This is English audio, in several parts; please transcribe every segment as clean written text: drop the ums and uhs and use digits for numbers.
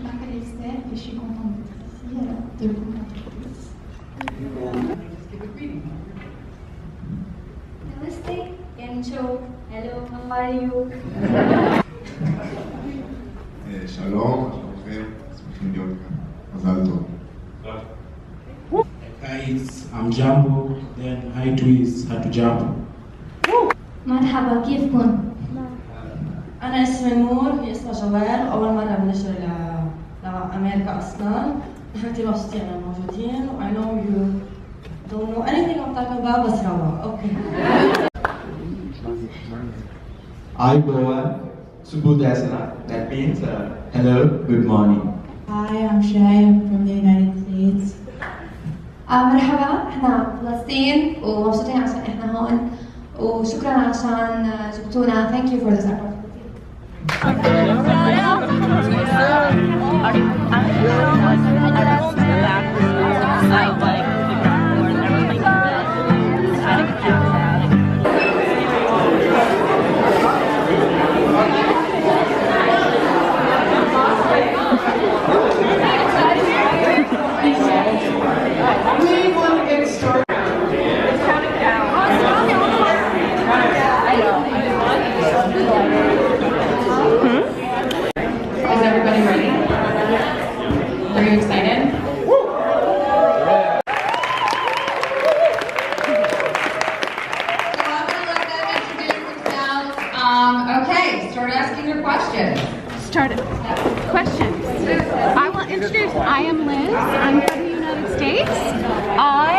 Macarista, je suis contente d'être ici, de le Namaste, Kencho, hello, how are you? שלום, שלומכם, שמחים להיות כאן. מזל טוב. Guys, I'm Jambo, then hi to is how to jump. مرحبا كيفكن؟ أنا اسمي نور، هي اسمها جوال، أول مرة بنجي لأمريكا أصلاً. نحن كتير مبسوطين إننا موجودين، و I know you don't know anything I'm talking about بس روا، أوكي. I Goa Subudasana. That means hello, good morning. Hi, I'm Shay, I'm from the United States. مرحبا، احنا فلسطين ومبسوطين عشان احنا هون وشكرا عشان جبتونا. Thank you for this opportunity. Is everybody ready? Are you excited? Okay, start asking your questions. Started. Questions. I will introduce. I am Liz. I'm from the United States. I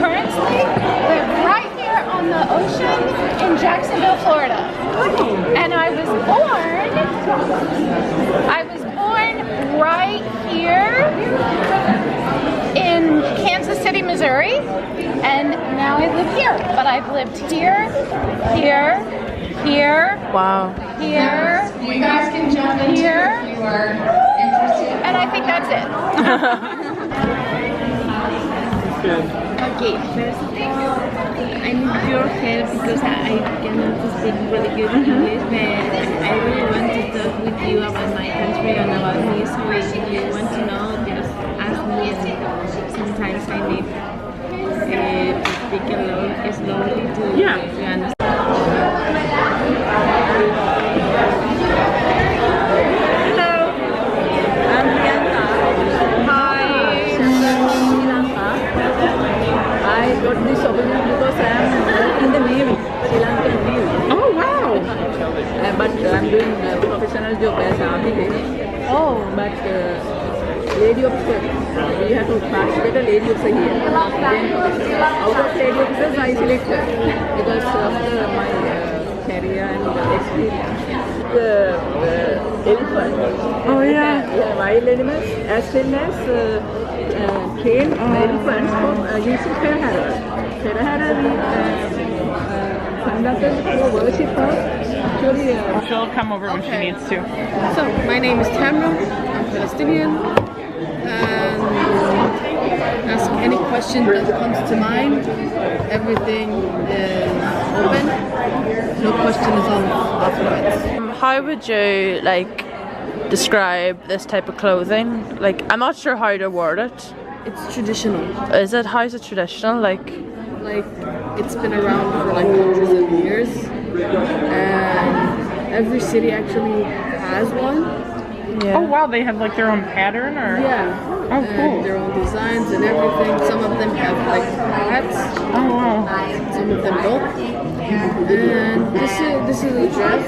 currently live right here on the ocean in Jacksonville, Florida. And I was born right here in Kansas City, Missouri. And now I live here. But I've lived here, Wow. here, You guys can jump in Here. if you are interested. and I think that's it. Okay, first thing, I need your help because I cannot speak really good English, but I really want to talk with you about my country and about me. So if you want to know, just ask me. And sometimes I need to speak slowly to understand. Hello, I'm Grampa. Hi, I'm from Sri Lanka. I got this opportunity because I am in the Navy, Sri Lankan Navy. Oh wow! But I'm doing a professional job as an architect. Oh. But lady officer, we have to participate a lady officer here. Then out of lady officers, I selected because after my career and experience. The elephant. Oh yeah. Wild animals as well as train elephants for using Fermanagh. Fermanagh we conducted for worship of actually. She'll come over when she needs to. So, my name is Tamra, I'm Palestinian, and ask any question that comes to mind. Everything is open, no question is off limits. How would you describe this type of clothing? I'm not sure how to word it. It's traditional. Is it? How is it traditional? It's been around for hundreds of years, and every city actually has one. Yeah. Oh wow, they have their own pattern or? Yeah. Oh cool. And their own designs and everything. Some of them have hats. Oh wow. Some of them don't. And this is a dress.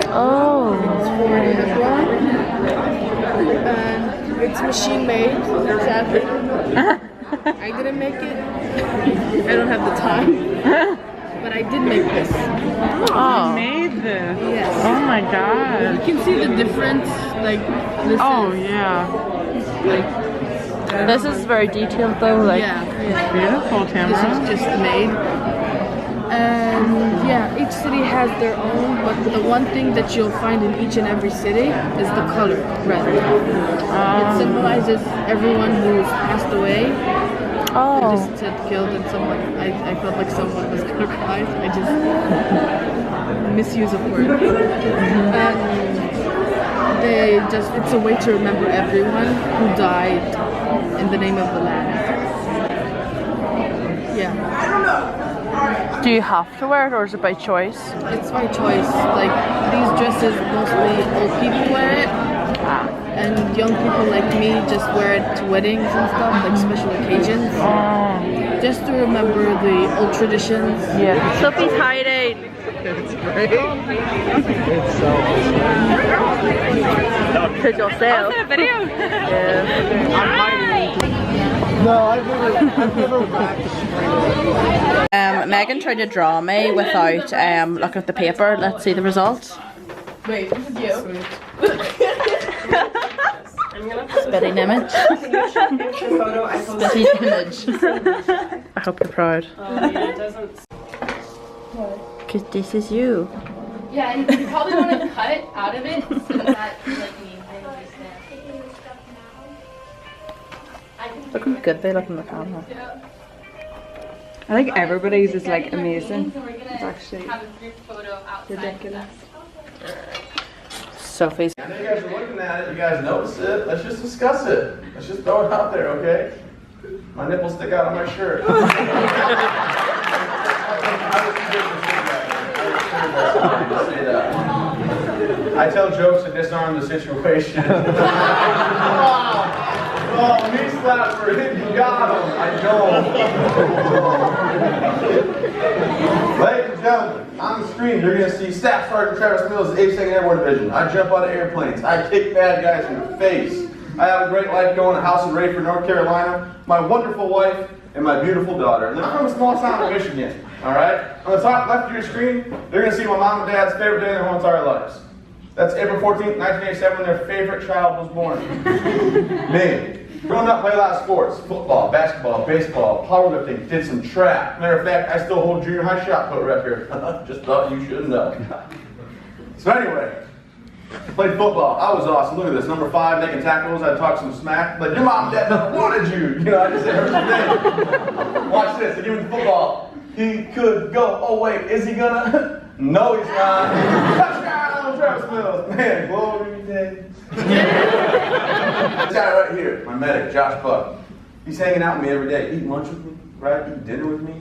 Oh. And it's machine made, sadly. I didn't make it. I don't have the time. But I did make this. Oh, you made this? Yes. Oh my god. You can see the difference. This yeah. This is very detailed though. Yeah. Beautiful, Tamara. This is just made. And yeah, each city has their own, but the one thing that you'll find in each and every city is the color red. It symbolizes everyone who's passed away. I just said killed and someone, I felt like someone was gonna cry. I just misuse of words. And it's a way to remember everyone who died in the name of the land. Yeah. Do you have to wear it or is it by choice? It's by choice. Like these dresses, mostly old people wear it. And young people like me just wear it to weddings and stuff, like special occasions. Just to remember the old traditions. Yeah. Sophie's hiding. It's great. It's so Could yourself. Is it a video? Yeah. I'm hiding. No, I've never waxed. Megan tried to draw me without looking at the paper. Let's see the results. Wait, this is you. Spitting image. Spitting image. I hope you're proud. Because this is you. Yeah, and you probably want to cut it out of it so that like me. Look how good they look in the camera. I think everybody's is like amazing. It's actually ridiculous. Sophie's. I know you guys are looking at it, you guys notice it. Let's just discuss it. Let's just throw it out there, okay? My nipples stick out of my shirt. I tell jokes to disarm the situation. Oh, knee slap for him, you got him. I don't. Ladies and gentlemen, on the screen, you're going to see Staff Sergeant Travis Mills, 8th Airborne Division. I jump out of airplanes. I kick bad guys in the face. I have a great life going. A house in Rayford, North Carolina. My wonderful wife and my beautiful daughter. And I'm from a small town in Michigan. All right? On the top left of your screen, you're going to see my mom and dad's favorite day in their whole entire lives. That's April 14th, 1987, when their favorite child was born. Me. Growing up, played a lot of sports. Football, basketball, baseball, powerlifting, did some track. Matter of fact, I still hold junior high shot put rep here. Just thought you should know. So anyway, played football. I was awesome. Look at this. Number 5, making tackles. I talked some smack. Like, your mom and dad never wanted you. You know, I just said everything. Watch this. They give me the football. He could go. Oh, wait. Is he gonna? No, he's not. Touchdown, Travis Mills. Man, glory days. This guy right here, my medic, Josh Buck. He's hanging out with me every day, eating lunch with me, right? Eating dinner with me,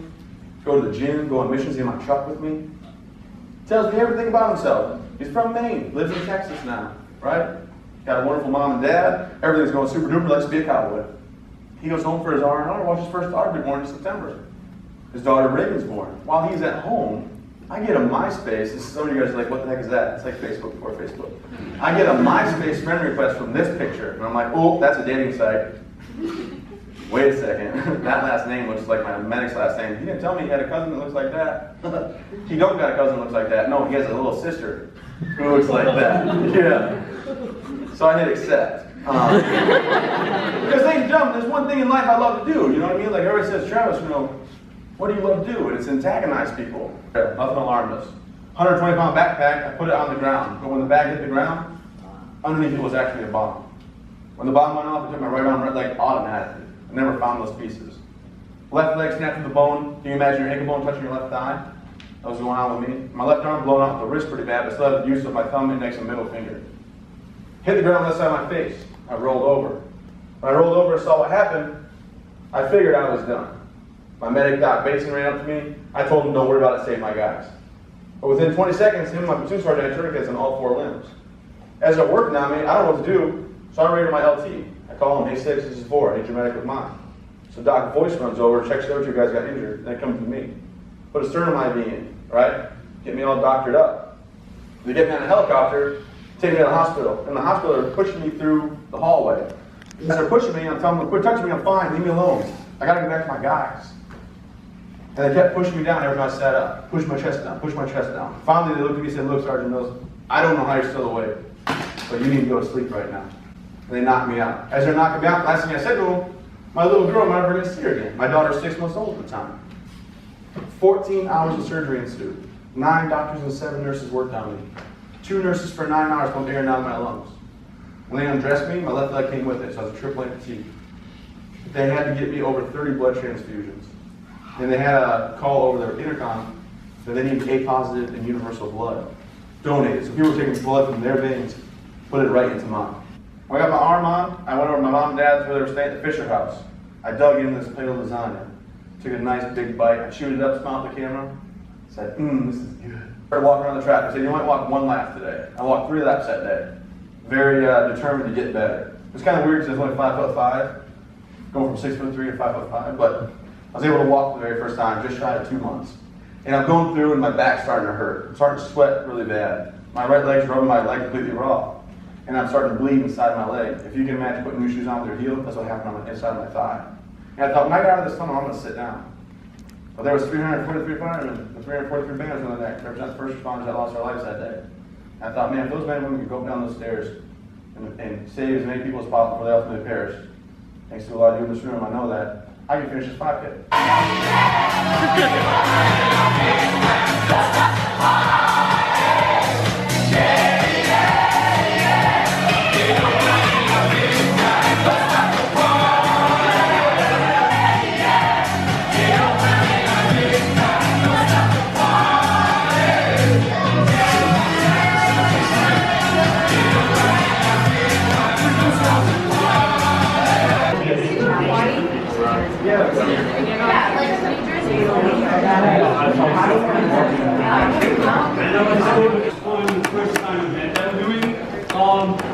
go to the gym, go on missions in my truck with me. Tells me everything about himself. He's from Maine, lives in Texas now, right? Got a wonderful mom and dad. Everything's going super duper, likes to be a cowboy. He goes home for his R&R, watch his first daughter be born in September. His daughter Reagan's born. While he's at home, I get a MySpace. Some of you guys are like, what the heck is that? It's like Facebook before Facebook. I get a MySpace friend request from this picture. And I'm like, oh, that's a dating site. Wait a second. That last name looks like my medic's last name. He didn't tell me he had a cousin that looks like that. He don't got a cousin that looks like that. No, he has a little sister who looks like that. Yeah. So I hit accept. Because ladies and gentlemen, there's one thing in life I love to do. You know what I mean? Like everybody says, Travis, you know, what do you love to do? And it's antagonize people. Nothing alarmed us. 120-pound backpack, I put it on the ground. But when the bag hit the ground, underneath it was actually a bomb. When the bomb went off, it took my right arm, right leg automatically. I never found those pieces. Left leg snapped to the bone. Can you imagine your ankle bone touching your left thigh? That was going on with me. My left arm blown off the wrist pretty bad, but still had the use of my thumb, index, and middle finger. Hit the ground on the side of my face. I rolled over. When I rolled over and saw what happened, I figured I was done. My medic, Doc Basin, ran up to me. I told him, don't worry about it, save my guys. But within 20 seconds, him and my platoon sergeant had tourniquets on all 4 limbs. As they're working on me, I don't know what to do, so I rated my LT. I call him, hey 6, this is 4, I need your medic with mine. So Doc voice runs over, checks out 2 guys got injured, and then comes to me. Put a sternum IV in, right? Get me all doctored up. They get me on a helicopter, take me to the hospital. In the hospital, they're pushing me through the hallway. As they're pushing me, I'm telling them, quit touching me, I'm fine, leave me alone. I gotta get back to my guys. And they kept pushing me down every time I sat up. Push my chest down, push my chest down. Finally, they looked at me and said, look, Sergeant Mills, I don't know how you're still awake, but you need to go to sleep right now. And they knocked me out. As they're knocking me out, last thing I said to them, my little girl, I'm never going to see her again. My daughter's 6 months old at the time. 14 hours of surgery ensued. 9 doctors and 7 nurses worked on me. 2 nurses for 9 hours pumped air down my lungs. When they undressed me, my left leg came with it, so I was a triple amputee. They had to get me over 30 blood transfusions. And they had a call over their intercom that they needed A positive and universal blood donated. So people were taking blood from their veins put it right into mine. When I got my arm on, I went over to my mom and dad's where they were staying at the Fisher house. I dug into this plate of lasagna, took a nice big bite, I chewed it up, smiled at the camera, said, this is good. I started walking around the track. I said, you might walk 1 lap today. I walked 3 laps that day. Very determined to get better. It was kind of weird because I was only 5'5", going from 6'3" to 5'5", but I was able to walk the very first time, just shy of 2 months. And I'm going through and my back's starting to hurt. I'm starting to sweat really bad. My right leg's rubbing my leg completely raw. And I'm starting to bleed inside my leg. If you can imagine putting new shoes on with your heel, that's what happened on the inside of my thigh. And I thought, when I got out of this tunnel, I'm going to sit down. But there was 343 firemen and 343 banners on the neck, represent first responders that lost their lives that day. And I thought, man, if those men and women could go up down those stairs and save as many people as possible before they ultimately perish, thanks to a lot of you in this room, I know that I can finish this 5K. First time event I'm doing.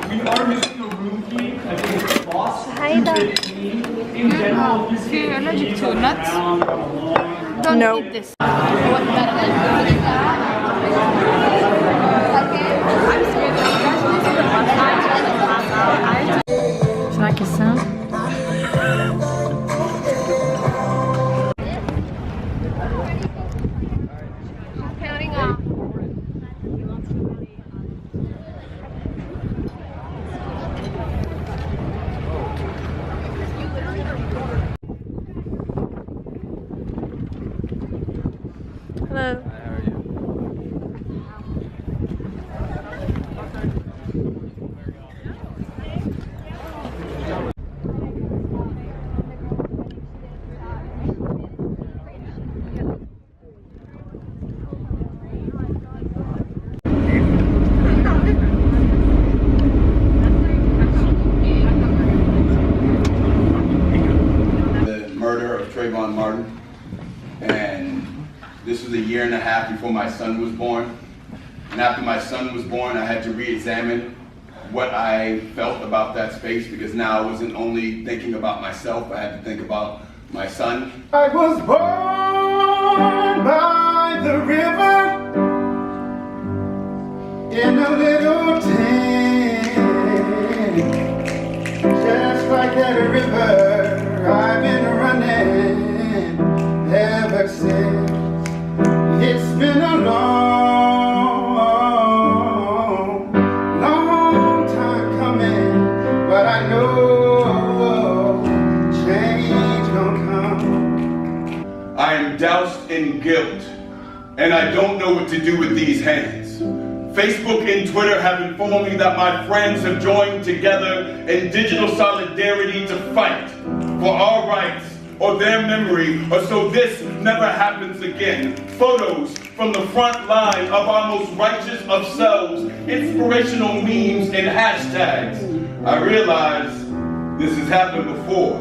We are missing a room key. I think it's the boss. In general, if you're allergic to nuts, don't eat this. Should I kiss him? Hello. Hi, how are you? The murder of Trayvon Martin, and this was a year and a half before my son was born. And after my son was born, I had to re-examine what I felt about that space, because now I wasn't only thinking about myself, I had to think about my son. I was born by the river in a little tent, just like that river I've been running ever since. It's been a long, long time coming, but I know change gonna come. I am doused in guilt, and I don't know what to do with these hands. Facebook and Twitter have informed me that my friends have joined together in digital solidarity to fight for our rights or their memory, or so this never happens again. Photos from the front line of our most righteous of selves, inspirational memes and hashtags. I realize this has happened before.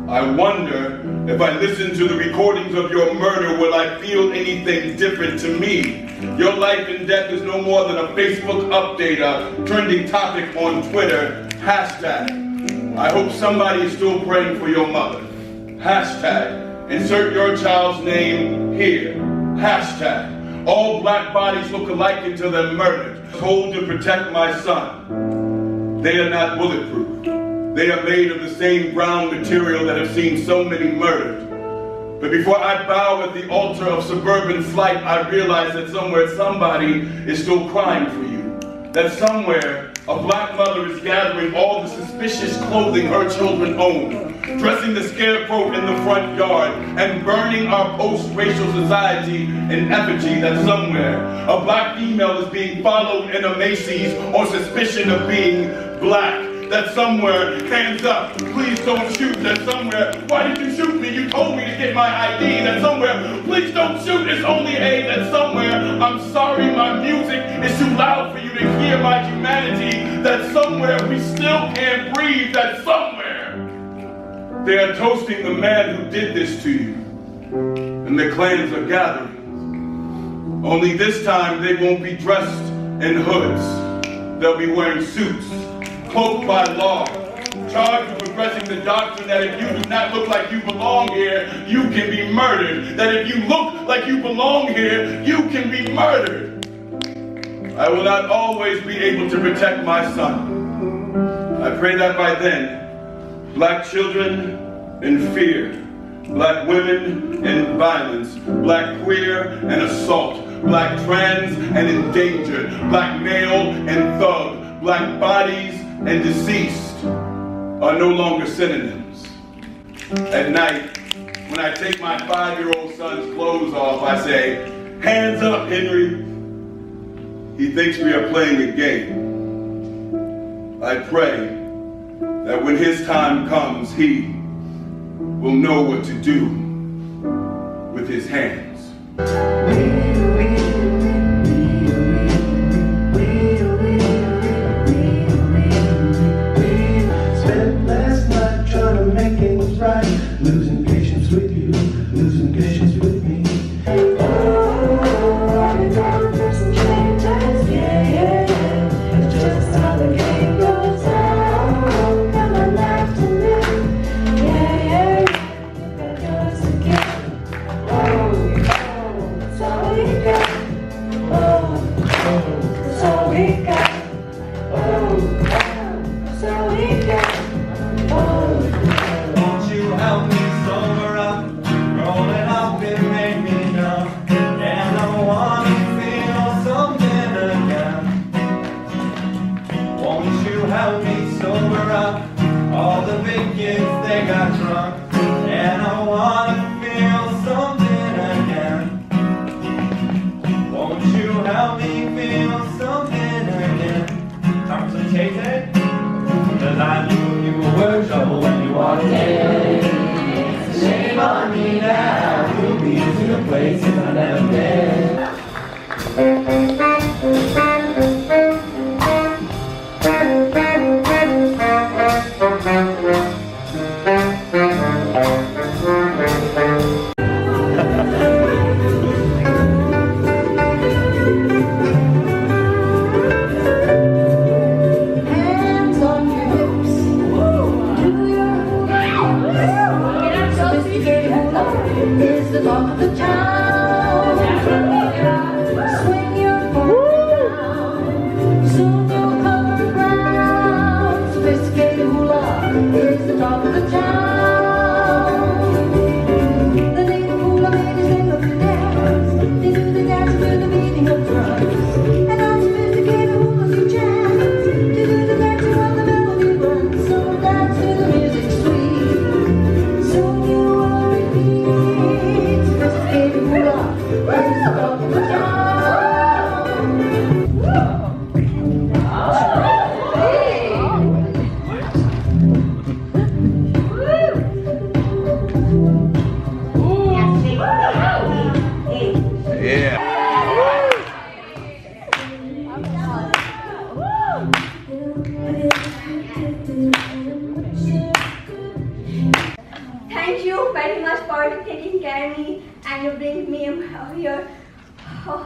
I wonder if I listen to the recordings of your murder, will I feel anything different to me? Your life and death is no more than a Facebook update, a trending topic on Twitter, hashtag. I hope somebody is still praying for your mother. Hashtag, insert your child's name here. Hashtag, all black bodies look alike until they're murdered. Told to protect my son. They are not bulletproof. They are made of the same brown material that have seen so many murdered. But before I bow at the altar of suburban flight, I realize that somewhere somebody is still crying for you. That somewhere a black mother is gathering all the suspicious clothing her children own, dressing the scarecrow in the front yard, and burning our post-racial society in effigy. That somewhere a black female is being followed in a Macy's on suspicion of being black. That somewhere, hands up, please don't shoot. That somewhere, why did you shoot me? You told me to get my ID. That somewhere, please don't shoot, it's only A. That somewhere, I'm sorry, my music is too loud for you to even hear my humanity, that somewhere we still can't breathe, that somewhere they are toasting the man who did this to you. And the clans are gathering. Only this time they won't be dressed in hoods. They'll be wearing suits, cloaked by law, charged with progressing the doctrine that if you do not look like you belong here, you can be murdered. That if you look like you belong here, you can be murdered. I will not always be able to protect my son. I pray that by then, black children in fear, black women in violence, black queer and assault, black trans and endangered, black male and thug, black bodies and deceased are no longer synonyms. At night, when I take my 5-year-old son's clothes off, I say, "Hands up, Henry." He thinks we are playing a game. I pray that when his time comes, he will know what to do with his hands. Spent last night trying to make things right, losing patience with you, losing patience with me. Shame on me now, you'll be to a place I never been. Is the talk of the town. Swing your phone down. Soon you'll cover ground. Sophisticated hula is the talk of the town. The native hula ladies, they love to dance. They do the dance to the beating of drums. And unsophisticated hulas who chance to do the dancing while the melody runs. So dance to the music sweet. Soon you will repeat. Sophisticated hula is the talk of the town. Thank you very much for taking care of me and you bring me here. Oh.